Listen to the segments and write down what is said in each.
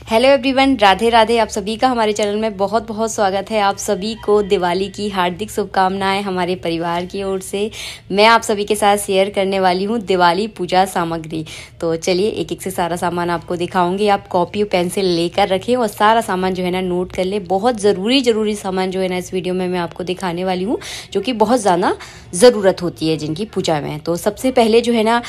Hello everyone, Radhe Radhe. आप सभी का हमारे चैनल में बहुत बहुत स्वागत है। आप सभी को दिवाली की हार्दिक शुभकामनाएं हमारे परिवार की ओर से। मैं आप सभी के साथ शेयर करने वाली हूं दिवाली पूजा सामग्री। तो चलिए एक एक से सारा सामान आपको दिखाऊंगी। आप कॉपी और पेंसिल लेकर रखें और सारा सामान जो है ना नोट कर ले। बहुत ज़रूरी सामान जो है ना इस वीडियो में मैं आपको दिखाने वाली हूँ, जो कि बहुत ज़्यादा ज़रूरत होती है जिनकी पूजा में। तो सबसे पहले जो है ना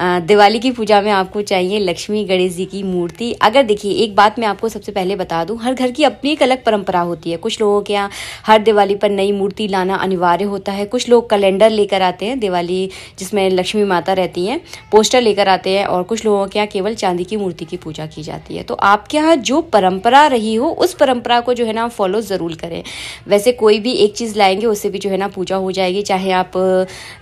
दिवाली की पूजा में आपको चाहिए लक्ष्मी गणेश जी की मूर्ति। अगर देखिए एक बात मैं आपको सबसे पहले बता दूं, हर घर की अपनी एक अलग परंपरा होती है। कुछ लोगों के यहाँ हर दिवाली पर नई मूर्ति लाना अनिवार्य होता है। कुछ लोग कैलेंडर लेकर आते हैं दिवाली जिसमें लक्ष्मी माता रहती हैं, पोस्टर लेकर आते हैं। और कुछ लोगों के यहाँ केवल चांदी की मूर्ति की पूजा की जाती है। तो आपके यहाँ जो परंपरा रही हो उस परंपरा को जो है ना फॉलो ज़रूर करें। वैसे कोई भी एक चीज़ लाएंगे उससे भी जो है ना पूजा हो जाएगी। चाहे आप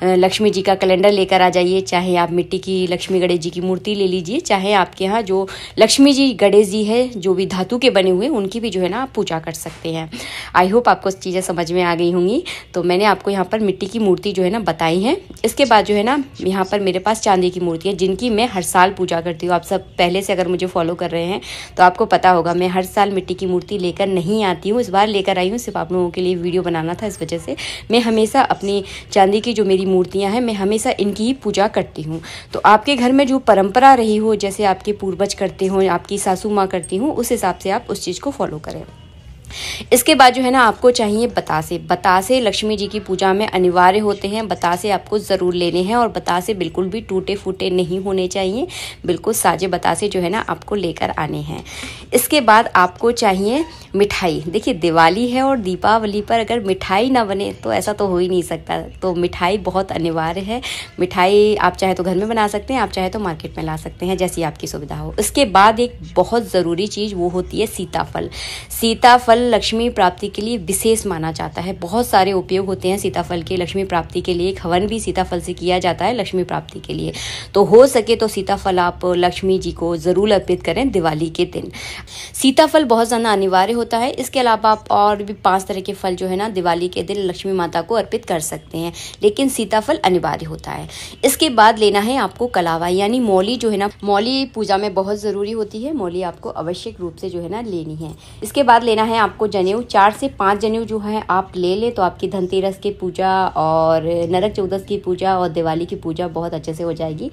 लक्ष्मी जी का कैलेंडर लेकर आ जाइए, चाहे आप मिट्टी की लक्ष्मी गणेश जी की मूर्ति ले लीजिए, चाहे आपके यहाँ जो लक्ष्मी जी गणेश जी है जो भी धातु के बने हुए उनकी भी जो है ना आप पूजा कर सकते हैं। आई होप आपको चीज़ें समझ में आ गई होंगी। तो मैंने आपको यहाँ पर मिट्टी की मूर्ति जो है ना बताई है। इसके बाद जो है ना यहाँ पर मेरे पास चांदी की मूर्ति है जिनकी मैं हर साल पूजा करती हूँ। आप सब पहले से अगर मुझे फॉलो कर रहे हैं तो आपको पता होगा मैं हर साल मिट्टी की मूर्ति लेकर नहीं आती हूँ। इस बार लेकर आई हूँ, सिर्फ आप लोगों के लिए वीडियो बनाना था, इस वजह से मैं हमेशा अपनी चांदी की जो मेरी मूर्तियाँ हैं मैं हमेशा इनकी ही पूजा करती हूँ। तो आपके घर में जो परंपरा रही हो, जैसे आपके पूर्वज करते हो, आपकी सासू माँ करती हूँ, उस हिसाब से आप उस चीज़ को फॉलो करें। इसके बाद जो है ना आपको चाहिए बतासे। बतासे लक्ष्मी जी की पूजा में अनिवार्य होते हैं। बतासे आपको ज़रूर लेने हैं और बतासे बिल्कुल भी टूटे फूटे नहीं होने चाहिए। बिल्कुल साजे बतासे जो है ना आपको लेकर आने हैं। इसके बाद आपको चाहिए मिठाई। देखिए दिवाली है और दीपावली पर अगर मिठाई ना बने तो ऐसा तो हो ही नहीं सकता। तो मिठाई बहुत अनिवार्य है। मिठाई आप चाहे तो घर में बना सकते हैं, आप चाहे तो मार्केट में ला सकते हैं, जैसी आपकी सुविधा हो। इसके बाद एक बहुत ज़रूरी चीज़ वो होती है सीताफल। सीताफल लक्ष्मी प्राप्ति के लिए विशेष माना जाता है। बहुत सारे उपयोग होते हैं सीताफल के लक्ष्मी प्राप्ति के लिए। हवन भी सीताफल से किया जाता है लक्ष्मी प्राप्ति के लिए। तो हो सके तो सीताफल आप लक्ष्मी जी को ज़रूर अर्पित करें दिवाली के दिन। सीताफल बहुत ज़्यादा अनिवार्य होता है। इसके अलावा आप और भी 5 तरह के फल जो है ना दिवाली के दिन लक्ष्मी माता को अर्पित कर सकते हैं, लेकिन सीताफल अनिवार्य होता है। इसके बाद लेना है आपको कलावा यानी मौली जो है ना, मौली पूजा में बहुत ज़रूरी होती है। मौली आपको आवश्यक रूप से जो है ना लेनी है। इसके बाद लेना है आपको जनेऊ। 4 से 5 जनेऊ जो है आप ले लें तो आपकी धनतेरस की पूजा और नरक चौदस की पूजा और दिवाली की पूजा बहुत अच्छे से हो जाएगी।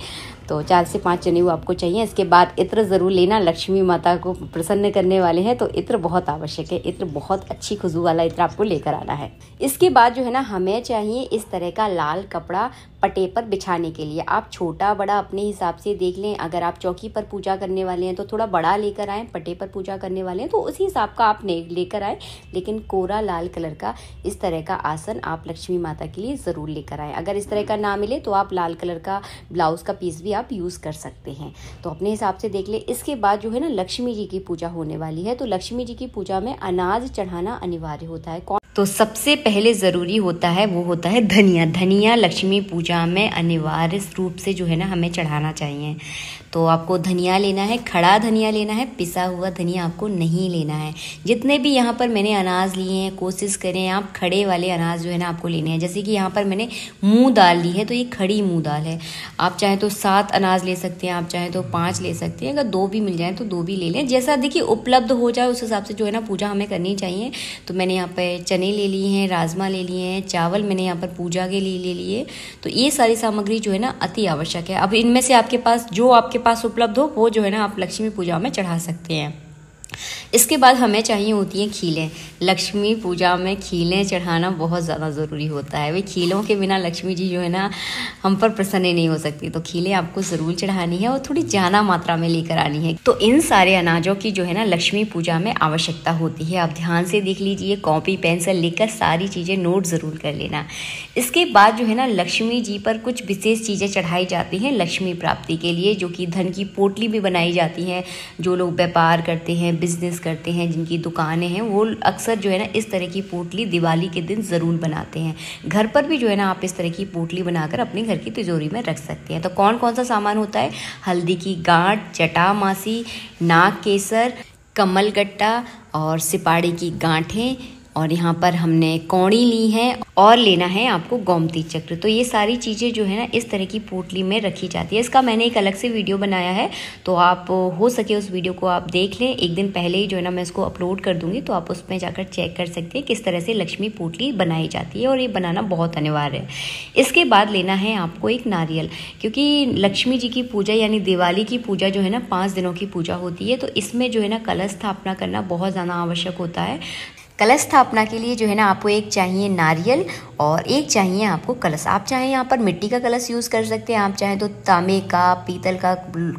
तो 4 से 5 जनेऊ आपको चाहिए। इसके बाद इत्र ज़रूर लेना। लक्ष्मी माता को प्रसन्न करने वाले हैं तो इत्र बहुत आवश्यक है। इत्र बहुत अच्छी खुशबू वाला इत्र आपको लेकर आना है। इसके बाद जो है ना हमें चाहिए इस तरह का लाल कपड़ा पटे पर बिछाने के लिए। आप छोटा बड़ा अपने हिसाब से देख लें। अगर आप चौकी पर पूजा करने वाले हैं तो थोड़ा बड़ा लेकर आएँ, पटे पर पूजा करने वाले हैं तो उसी हिसाब का आप लेकर आए। लेकिन कोरा लाल कलर का इस तरह का आसन आप लक्ष्मी माता के लिए ज़रूर लेकर आएँ। अगर इस तरह का ना मिले तो आप लाल कलर का ब्लाउज का पीस भी आप यूज़ कर सकते हैं। तो अपने हिसाब से देख ले। इसके बाद जो है ना लक्ष्मी जी की पूजा होने वाली है। तो लक्ष्मी जी की पूजा में अनाज चढ़ाना अनिवार्य होता है। तो सबसे पहले ज़रूरी होता है वो होता है धनिया। धनिया लक्ष्मी पूजा में अनिवार्य रूप से जो है ना हमें चढ़ाना चाहिए। तो आपको धनिया लेना है, खड़ा धनिया लेना है, पिसा हुआ धनिया आपको नहीं लेना है। जितने भी यहाँ पर मैंने अनाज लिए हैं कोशिश करें आप खड़े वाले अनाज जो है ना आपको लेने हैं। जैसे कि यहाँ पर मैंने मूंग दाल ली है तो ये खड़ी मूंग दाल है। आप चाहे तो 7 अनाज ले सकते हैं, आप चाहे तो 5 ले सकते हैं। अगर 2 भी मिल जाए तो 2 भी ले लें, जैसा देखिए उपलब्ध हो जाए उस हिसाब से जो है ना पूजा हमें करनी चाहिए। तो मैंने यहाँ पर चने ले लिए हैं, राजमा ले लिए हैं, चावल मैंने यहाँ पर पूजा के लिए ले लिए। तो ये सारी सामग्री जो है ना अति आवश्यक है। अब इनमें से आपके पास जो आपके पास उपलब्ध हो वो जो है ना आप लक्ष्मी पूजा में चढ़ा सकते हैं। इसके बाद हमें चाहिए होती हैं खीलें। लक्ष्मी पूजा में खीलें चढ़ाना बहुत ज़्यादा ज़रूरी होता है। वे खीलों के बिना लक्ष्मी जी जो है ना हम पर प्रसन्न नहीं हो सकती। तो खीलें आपको ज़रूर चढ़ानी है और थोड़ी ज़्यादा मात्रा में लेकर आनी है। तो इन सारे अनाजों की जो है ना लक्ष्मी पूजा में आवश्यकता होती है। आप ध्यान से देख लीजिए, कॉपी पेंसिल लेकर सारी चीज़ें नोट ज़रूर कर लेना। इसके बाद जो है ना लक्ष्मी जी पर कुछ विशेष चीज़ें चढ़ाई जाती हैं लक्ष्मी प्राप्ति के लिए, जो कि धन की पोटली भी बनाई जाती हैं। जो लोग व्यापार करते हैं, बिजनेस करते हैं, जिनकी दुकानें हैं, वो अक्सर जो है ना इस तरह की पोटली दिवाली के दिन ज़रूर बनाते हैं। घर पर भी जो है ना आप इस तरह की पोटली बनाकर अपने घर की तिजोरी में रख सकते हैं। तो कौन कौन सा सामान होता है? हल्दी की गांठ, जटामासी, नाग केसर, कमल गट्टा और सिपाड़ी की गांठें और यहाँ पर हमने कौड़ी ली है और लेना है आपको गोमती चक्र। तो ये सारी चीज़ें जो है ना इस तरह की पोटली में रखी जाती है। इसका मैंने एक अलग से वीडियो बनाया है, तो आप हो सके उस वीडियो को आप देख लें। एक दिन पहले ही जो है ना मैं इसको अपलोड कर दूंगी, तो आप उसमें जाकर चेक कर सकते हैं किस तरह से लक्ष्मी पोटली बनाई जाती है, और ये बनाना बहुत अनिवार्य है। इसके बाद लेना है आपको एक नारियल, क्योंकि लक्ष्मी जी की पूजा यानी दिवाली की पूजा जो है ना 5 दिनों की पूजा होती है, तो इसमें जो है ना कलश स्थापना करना बहुत ज़्यादा आवश्यक होता है। कलश स्थापना के लिए जो है ना आपको एक चाहिए नारियल और एक चाहिए आपको कलश। आप चाहें यहाँ पर मिट्टी का कलश यूज़ कर सकते हैं, आप चाहें तो तांबे का, पीतल का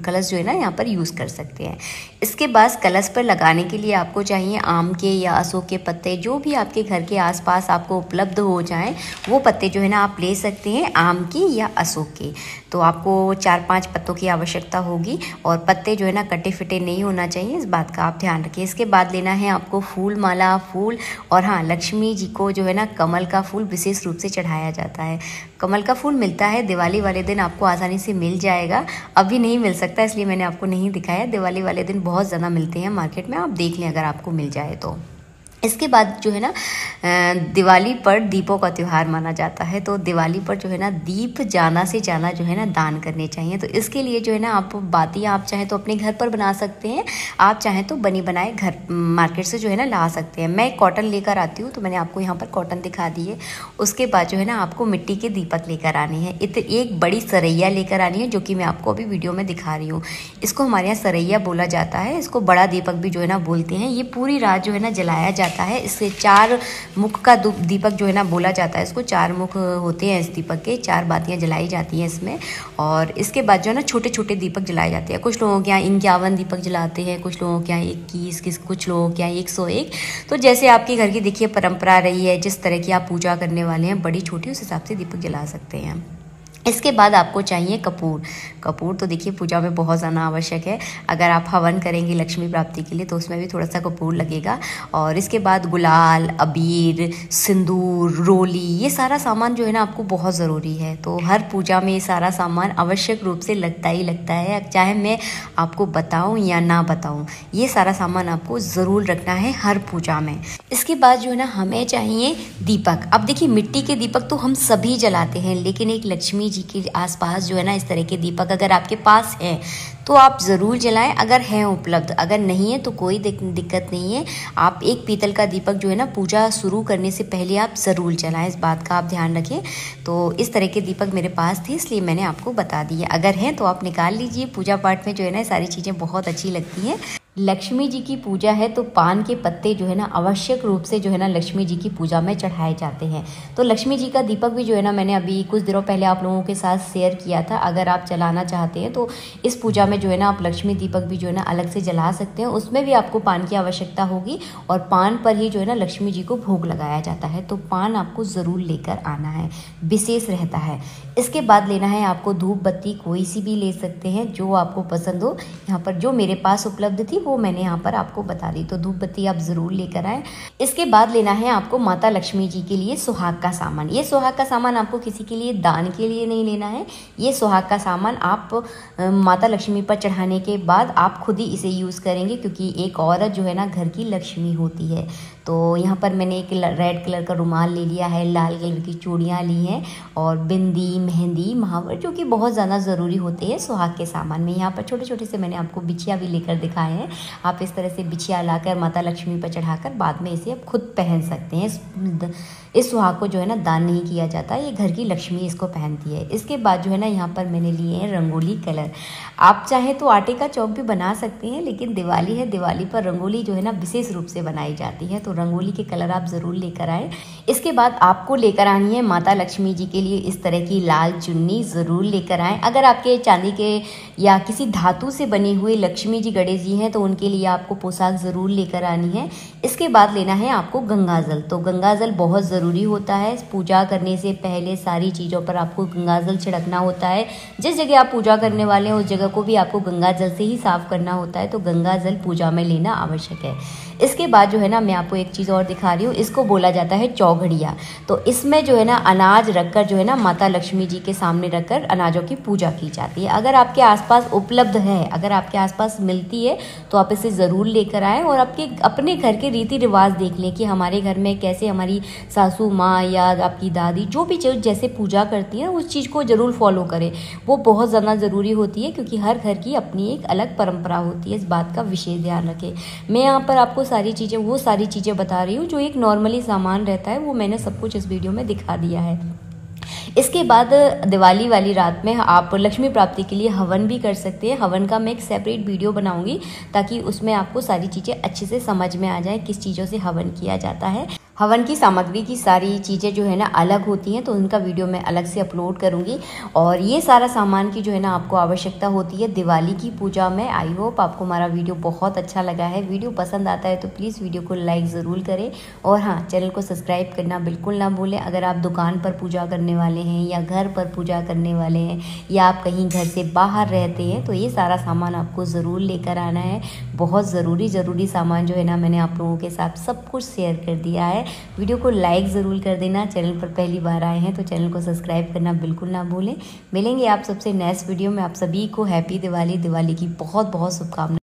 कलश जो है ना यहाँ पर यूज़ कर सकते हैं। इसके बाद कलश पर लगाने के लिए आपको चाहिए आम के या अशोक के पत्ते, जो भी आपके घर के आसपास आपको उपलब्ध हो जाएं वो पत्ते जो है ना आप ले सकते हैं, आम के या अशोक के। तो आपको 4-5 पत्तों की आवश्यकता होगी, और पत्ते जो है ना कटे फिटे नहीं होना चाहिए, इस बात का आप ध्यान रखिए। इसके बाद लेना है आपको फूल माला, फूल, और हाँ, लक्ष्मी जी को जो है ना कमल का फूल विशेष रूप से चढ़ाया जाता है। कमल का फूल मिलता है दिवाली वाले दिन, आपको आसानी से मिल जाएगा। अभी नहीं मिल सकता इसलिए मैंने आपको नहीं दिखाया, दिवाली वाले दिन बहुत ज़्यादा मिलते हैं मार्केट में, आप देख लें अगर आपको मिल जाए तो। इसके बाद जो है ना दिवाली पर दीपों का त्यौहार माना जाता है, तो दिवाली पर जो है ना दीप ज़्यादा से ज़्यादा जो है ना दान करने चाहिए। तो इसके लिए जो है ना आप बातियाँ आप चाहें तो अपने घर पर बना सकते हैं, आप चाहें तो बनी बनाए घर मार्केट से जो है ना ला सकते हैं। मैं कॉटन लेकर आती हूँ, तो मैंने आपको यहाँ पर कॉटन दिखा दी है। उसके बाद जो है ना आपको मिट्टी के दीपक लेकर आने हैं। एक बड़ी सरैया लेकर आनी है, जो कि मैं आपको अभी वीडियो में दिखा रही हूँ। इसको हमारे यहाँ सरैया बोला जाता है, इसको बड़ा दीपक भी जो है ना बोलते हैं। ये पूरी रात जो है ना जलाया जाता है। इससे 4 मुख का दीपक जो है ना बोला जाता है, इसको 4 मुख होते हैं इस दीपक के, 4 बातियां जलाई जाती हैं इसमें। और इसके बाद जो है ना छोटे छोटे दीपक जलाए जाते हैं। कुछ लोगों के यहाँ 51 दीपक जलाते हैं, कुछ लोगों के यहाँ 21, कुछ लोगों के यहाँ 101। तो जैसे आपके घर की देखिए परंपरा रही है, जिस तरह की आप पूजा करने वाले हैं बड़ी छोटी, उस हिसाब से दीपक जला सकते हैं। इसके बाद आपको चाहिए कपूर। कपूर तो देखिए पूजा में बहुत ज़्यादा आवश्यक है। अगर आप हवन करेंगे लक्ष्मी प्राप्ति के लिए तो उसमें भी थोड़ा सा कपूर लगेगा। और इसके बाद गुलाल, अबीर, सिंदूर, रोली, ये सारा सामान जो है ना आपको बहुत ज़रूरी है। तो हर पूजा में ये सारा सामान आवश्यक रूप से लगता ही लगता है, चाहे मैं आपको बताऊँ या ना बताऊँ, ये सारा सामान आपको ज़रूर रखना है हर पूजा में। इसके बाद जो है ना हमें चाहिए दीपक। अब देखिए मिट्टी के दीपक तो हम सभी जलाते हैं, लेकिन एक लक्ष्मी जी के आसपास जो है ना इस तरह के दीपक अगर आपके पास हैं तो आप ज़रूर जलाएं, अगर हैं उपलब्ध। अगर नहीं है तो कोई दिक्कत नहीं है, आप एक पीतल का दीपक जो है ना पूजा शुरू करने से पहले आप ज़रूर जलाएं, इस बात का आप ध्यान रखें। तो इस तरह के दीपक मेरे पास थे इसलिए मैंने आपको बता दिया। अगर हैं तो आप निकाल लीजिए। पूजा पाठ में जो है ना सारी चीज़ें बहुत अच्छी लगती हैं। लक्ष्मी जी की पूजा है तो पान के पत्ते जो है ना आवश्यक रूप से जो है ना लक्ष्मी जी की पूजा में चढ़ाए जाते हैं। तो लक्ष्मी जी का दीपक भी जो है ना मैंने अभी कुछ दिनों पहले आप लोगों के साथ शेयर किया था। अगर आप जलाना चाहते हैं तो इस पूजा में जो है ना आप लक्ष्मी दीपक भी जो है ना अलग से जला सकते हैं। उसमें भी आपको पान की आवश्यकता होगी, और पान पर ही जो है ना लक्ष्मी जी को भोग लगाया जाता है। तो पान आपको ज़रूर लेकर आना है, विशेष रहता है। इसके बाद लेना है आपको धूप बत्ती, कोई सी भी ले सकते हैं जो आपको पसंद हो। यहाँ पर जो मेरे पास उपलब्ध थी वो मैंने यहाँ पर आपको बता दी, तो धूप बत्ती आप ज़रूर लेकर आएँ। इसके बाद लेना है आपको माता लक्ष्मी जी के लिए सुहाग का सामान। ये सुहाग का सामान आपको किसी के लिए दान के लिए नहीं लेना है। ये सुहाग का सामान आप माता लक्ष्मी पर चढ़ाने के बाद आप खुद ही इसे यूज़ करेंगे, क्योंकि एक औरत जो है ना घर की लक्ष्मी होती है। तो यहाँ पर मैंने एक रेड कलर का रुमाल ले लिया है, लाल कलर की चूड़ियाँ ली हैं, और बिंदी, मेहंदी, महावर, जो कि बहुत ज़्यादा ज़रूरी होते हैं सुहाग के सामान में। यहाँ पर छोटे छोटे से मैंने आपको बिछिया भी लेकर दिखाए हैं। आप इस तरह से बिछिया लाकर माता लक्ष्मी पर चढ़ाकर बाद में इसे आप खुद पहन सकते हैं। इस सुहाग को जो है ना दान नहीं किया जाता, ये घर की लक्ष्मी इसको पहनती है। इसके बाद जो है ना यहाँ पर मैंने लिए हैं रंगोली कलर। आप चाहे तो आटे का चौक भी बना सकते हैं, लेकिन दिवाली है, दिवाली पर रंगोली जो है ना विशेष रूप से बनाई जाती है, तो रंगोली के कलर आप ज़रूर लेकर आए। इसके बाद आपको लेकर आनी है माता लक्ष्मी जी के लिए इस तरह की लाल चुन्नी, ज़रूर लेकर आएँ। अगर आपके चांदी के या किसी धातु से बनी हुई लक्ष्मी जी, गणेश जी हैं तो उनके लिए आपको पोशाक ज़रूर लेकर आनी है। इसके बाद लेना है आपको गंगा जल। तो गंगा जल बहुत ज़रूरी होता है। पूजा करने से पहले सारी चीज़ों पर आपको गंगा जल छिड़कना होता है। जिस जगह आप पूजा करने वाले हैं उस जगह को भी आपको गंगा जल से ही साफ़ करना होता है, तो गंगा जल पूजा में लेना आवश्यक है। इसके बाद जो है ना मैं आपको एक चीज़ और दिखा रही हूँ, इसको बोला जाता है चौघड़िया। तो इसमें जो है ना अनाज रखकर जो है ना माता लक्ष्मी जी के सामने रखकर अनाजों की पूजा की जाती है। अगर आपके आसपास उपलब्ध है, अगर आपके आसपास मिलती है तो आप इसे ज़रूर लेकर आएँ और आपके अपने घर के रीति रिवाज देख लें कि हमारे घर में कैसे हमारी सासू माँ या आपकी दादी जो भी जैसे पूजा करती है उस चीज़ को ज़रूर फॉलो करें। वो बहुत ज़्यादा ज़रूरी होती है क्योंकि हर घर की अपनी एक अलग परंपरा होती है। इस बात का विशेष ध्यान रखें। मैं यहाँ पर आपको सारी चीज़ें बता रही हूँ जो एक नॉर्मली सामान रहता है, वो मैंने सब कुछ इस वीडियो में दिखा दिया है। इसके बाद दिवाली वाली रात में आप लक्ष्मी प्राप्ति के लिए हवन भी कर सकते हैं। हवन का मैं एक सेपरेट वीडियो बनाऊंगी ताकि उसमें आपको सारी चीज़ें अच्छे से समझ में आ जाए किस चीज़ों से हवन किया जाता है। हवन की सामग्री की सारी चीज़ें जो है ना अलग होती हैं, तो उनका वीडियो मैं अलग से अपलोड करूंगी। और ये सारा सामान की जो है ना आपको आवश्यकता होती है दिवाली की पूजा में। आई होप आपको हमारा वीडियो बहुत अच्छा लगा है। वीडियो पसंद आता है तो प्लीज़ वीडियो को लाइक ज़रूर करें और हाँ, चैनल को सब्सक्राइब करना बिल्कुल ना भूलें। अगर आप दुकान पर पूजा करने वाले हैं या घर पर पूजा करने वाले हैं या आप कहीं घर से बाहर रहते हैं तो ये सारा सामान आपको ज़रूर लेकर आना है। बहुत ज़रूरी सामान जो है ना मैंने आप लोगों के साथ सब कुछ शेयर कर दिया है। वीडियो को लाइक ज़रूर कर देना। चैनल पर पहली बार आए हैं तो चैनल को सब्सक्राइब करना बिल्कुल ना भूलें। मिलेंगे आप सबसे नेक्स्ट वीडियो में। आप सभी को हैप्पी दिवाली की बहुत बहुत शुभकामनाएं।